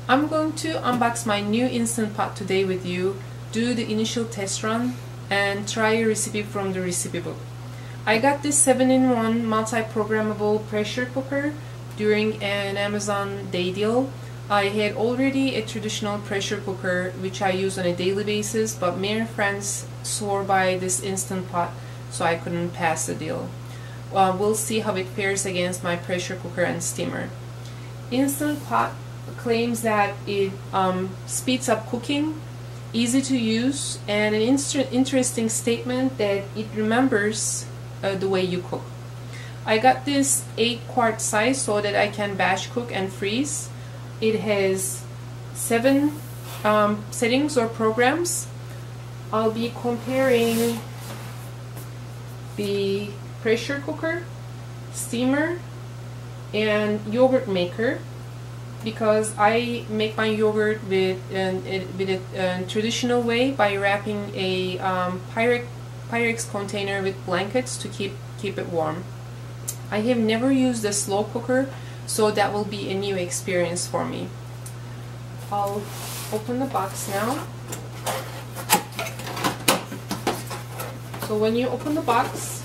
I'm going to unbox my new Instant Pot today with you, do the initial test run, and try a recipe from the recipe book. I got this 7-in-1 multi-programmable pressure cooker during an Amazon day deal. I had already a traditional pressure cooker which I use on a daily basis, but many friends swore by this Instant Pot, so I couldn't pass the deal. We'll see how it fares against my pressure cooker and steamer. Instant Pot claims that it speeds up cooking, easy to use, and an interesting statement that it remembers the way you cook. I got this 8-quart size so that I can batch cook and freeze. It has 7 settings or programs. I'll be comparing the pressure cooker, steamer, and yogurt maker, because I make my yogurt with a traditional way by wrapping a Pyrex container with blankets to keep it warm. I have never used a slow cooker, so that will be a new experience for me. I'll open the box now. So when you open the box,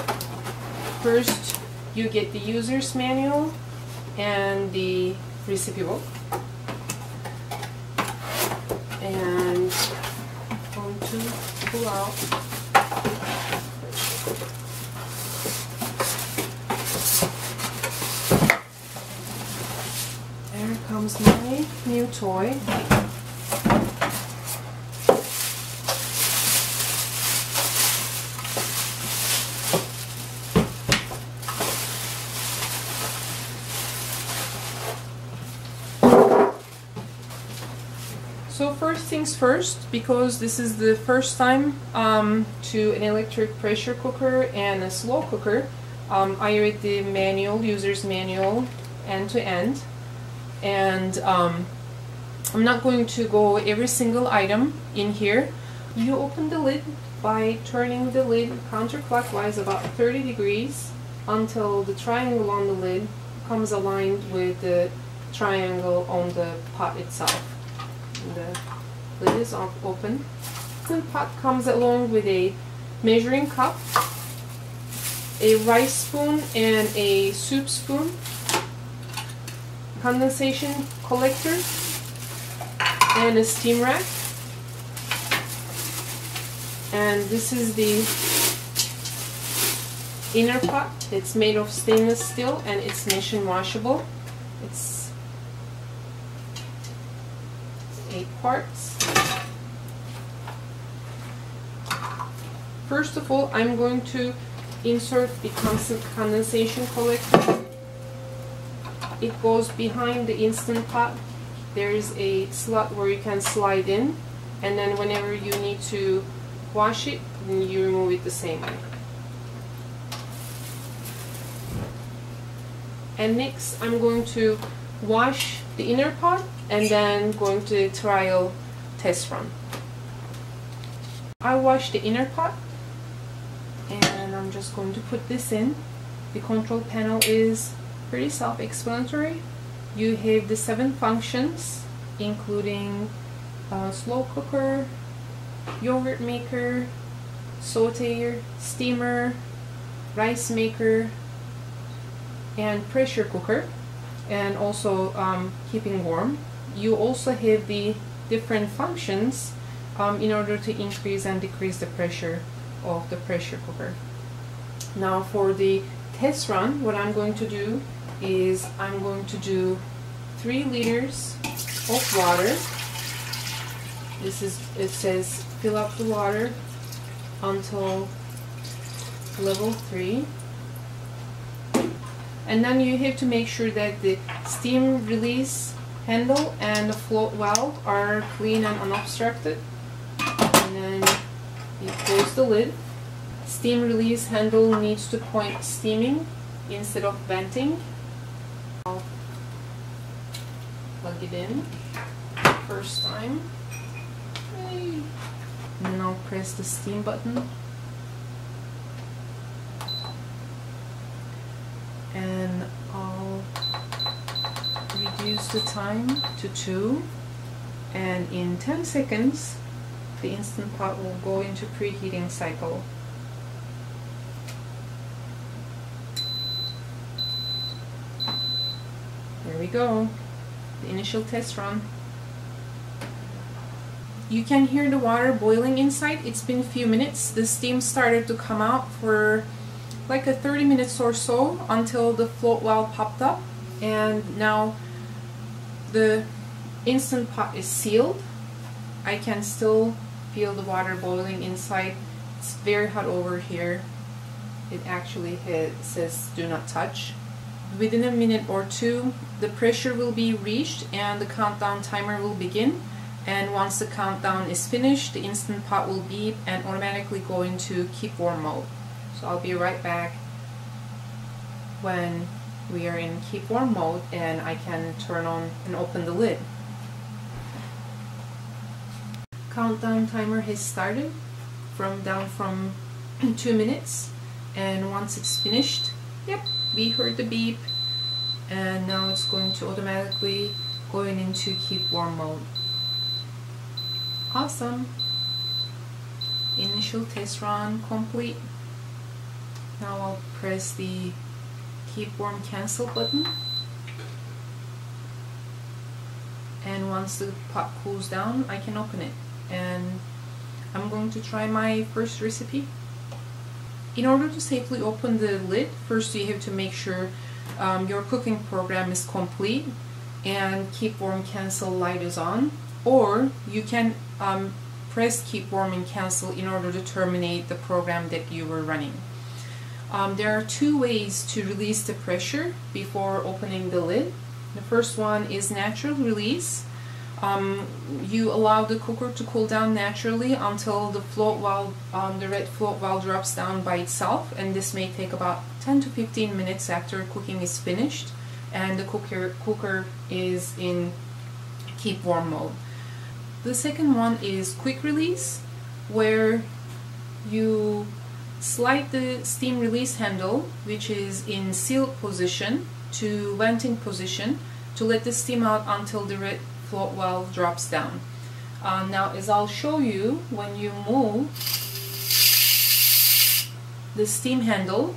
first you get the user's manual and the recipe book, and I'm going to pull out there comes my new toy. So first things first, because this is the first time to an electric pressure cooker and a slow cooker, I read the manual, user's manual, end to end, and I'm not going to go every single item in here. You open the lid by turning the lid counterclockwise about 30 degrees until the triangle on the lid comes aligned with the triangle on the pot itself. The lid is open. The pot comes along with a measuring cup, a rice spoon and a soup spoon, condensation collector, and a steam rack. And this is the inner pot. It's made of stainless steel and it's machine washable. It's 8 parts. First of all, I'm going to insert the condensation collector. It goes behind the Instant Pot. There is a slot where you can slide in, and then whenever you need to wash it, you remove it the same way. And next, I'm going to wash the inner pot and then going to trial test run. I washed the inner pot and I'm just going to put this in. The control panel is pretty self-explanatory. You have the 7 functions, including slow cooker, yogurt maker, sauteer, steamer, rice maker, and pressure cooker, and also keeping warm. You also have the different functions in order to increase and decrease the pressure of the pressure cooker. Now for the test run, what I'm going to do is I'm going to do 3 liters of water. It says fill up the water until level 3. And then you have to make sure that the steam release handle and the float valve are clean and unobstructed. And then you close the lid. Steam release handle needs to point steaming instead of venting. I'll plug it in first time. And then I'll press the steam button. And I'll reduce the time to 2. and in 10 seconds the Instant Pot will go into preheating cycle. There we go, the initial test run. You can hear the water boiling inside. It's been a few minutes. The steam started to come out for like 30 minutes or so until the float valve popped up, and now the Instant Pot is sealed. I can still feel the water boiling inside. It's very hot over here. It actually says do not touch. Within a minute or two the pressure will be reached and the countdown timer will begin, and once the countdown is finished the Instant Pot will beep and automatically go into keep warm mode. So I'll be right back when we are in keep warm mode and I can turn on and open the lid. Countdown timer has started down from 2 minutes, and once it's finished, yep, we heard the beep, and now it's going to automatically going into keep warm mode. Awesome. Initial test run complete. Now I'll press the keep warm cancel button, and once the pot cools down I can open it, and I'm going to try my first recipe. In order to safely open the lid, first you have to make sure your cooking program is complete and keep warm cancel light is on, or you can press keep warm and cancel in order to terminate the program that you were running. There are two ways to release the pressure before opening the lid. The first one is natural release. You allow the cooker to cool down naturally until the float valve, the red float valve drops down by itself, and this may take about 10 to 15 minutes after cooking is finished and the cooker is in keep warm mode. The second one is quick release, where you slide the steam release handle, which is in sealed position, to venting position to let the steam out until the red float valve drops down. Now, as I'll show you, when you move the steam handle,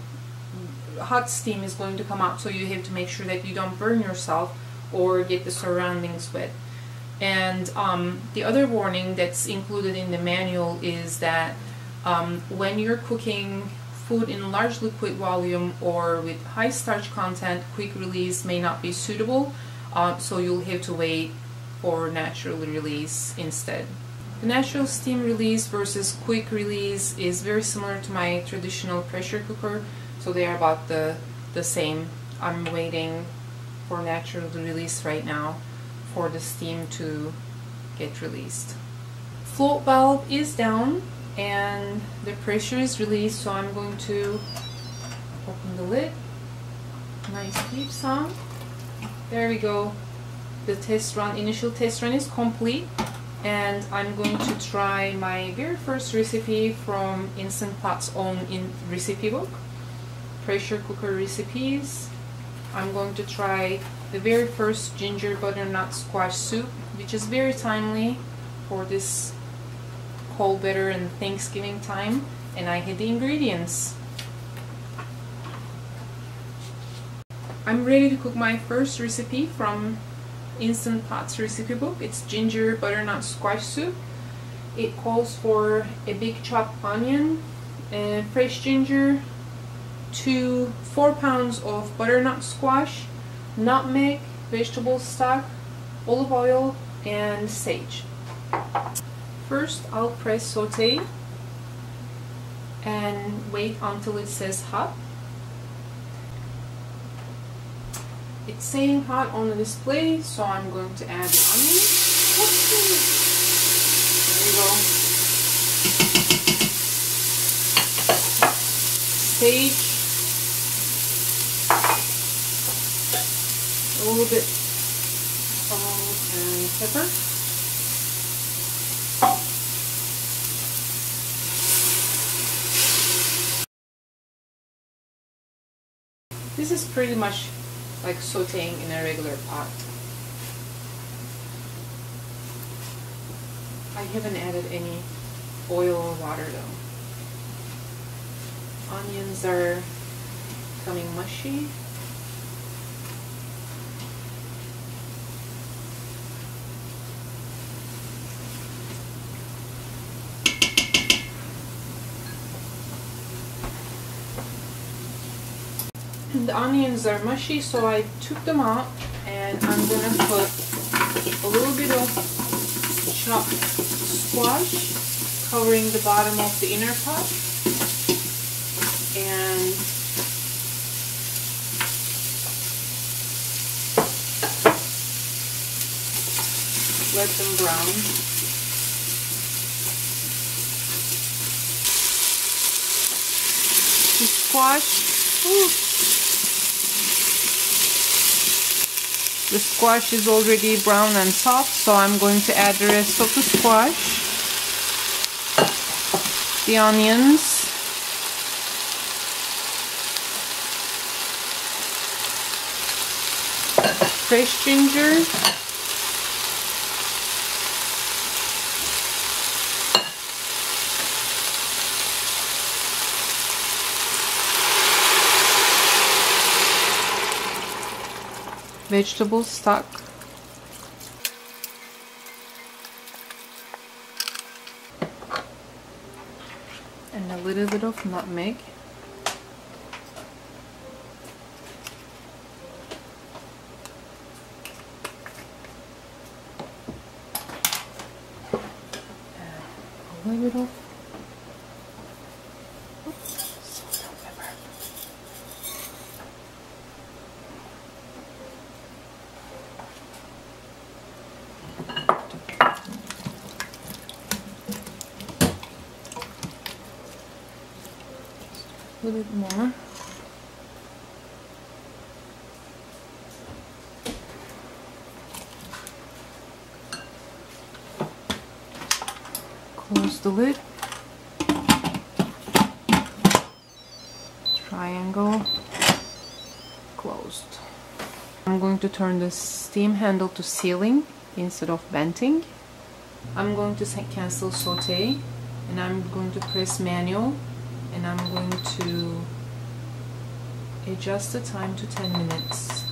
hot steam is going to come out, so you have to make sure that you don't burn yourself or get the surroundings wet. And the other warning that's included in the manual is that when you're cooking food in large liquid volume or with high starch content, quick release may not be suitable, so you'll have to wait for natural release instead. The natural steam release versus quick release is very similar to my traditional pressure cooker, so they are about the same. I'm waiting for natural release right now for the steam to get released. Float valve is down and the pressure is released, so I'm going to open the lid. Nice beep sound. There we go. The test run, initial test run is complete, and I'm going to try my very first recipe from Instant Pot's own recipe book, pressure cooker recipes. I'm going to try the very first ginger butternut squash soup, which is very timely for this cold weather and Thanksgiving time, and I had the ingredients. I'm ready to cook my first recipe from Instant Pot's recipe book. It's ginger butternut squash soup. It calls for a big chopped onion, fresh ginger, 4 pounds of butternut squash, nutmeg, vegetable stock, olive oil, and sage. First, I'll press saute and wait until it says hot. It's saying hot on the display, so I'm going to add the onion. There we go. Sage, a little bit salt and pepper. This is pretty much like sauteing in a regular pot. I haven't added any oil or water though. Onions are becoming mushy. And the onions are mushy, so I took them out and I'm gonna put a little bit of chopped squash covering the bottom of the inner pot, and let them brown. The squash, the squash is already brown and soft, so I'm going to add the rest of the squash, the onions, fresh ginger, vegetable stock, and a little bit of nutmeg. A little bit of salt and pepper. A little bit more. Close the lid. Triangle. Closed. I'm going to turn the steam handle to sealing instead of venting. I'm going to cancel saute, and I'm going to press manual, and I'm going to adjust the time to 10 minutes.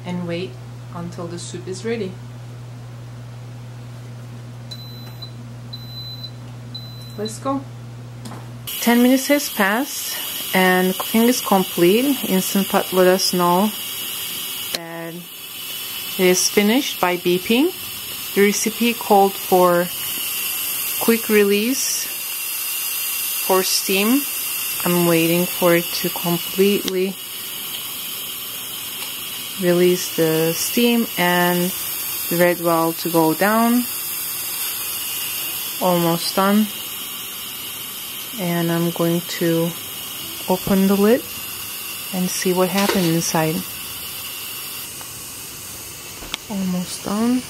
And wait until the soup is ready. Let's go. 10 minutes has passed and cooking is complete. Instant Pot let us know that it is finished by beeping. The recipe called for quick release for steam. I'm waiting for it to completely release the steam and the red well to go down. Almost done. And I'm going to open the lid and see what happened inside. Almost done.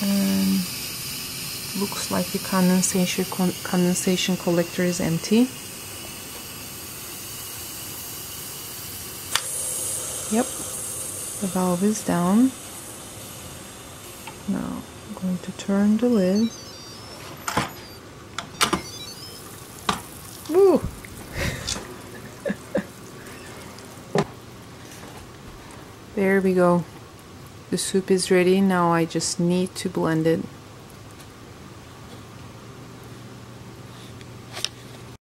And looks like the condensation collector is empty. Yep, the valve is down. Now I'm going to turn the lid. Woo! There we go. The soup is ready. Now I just need to blend it.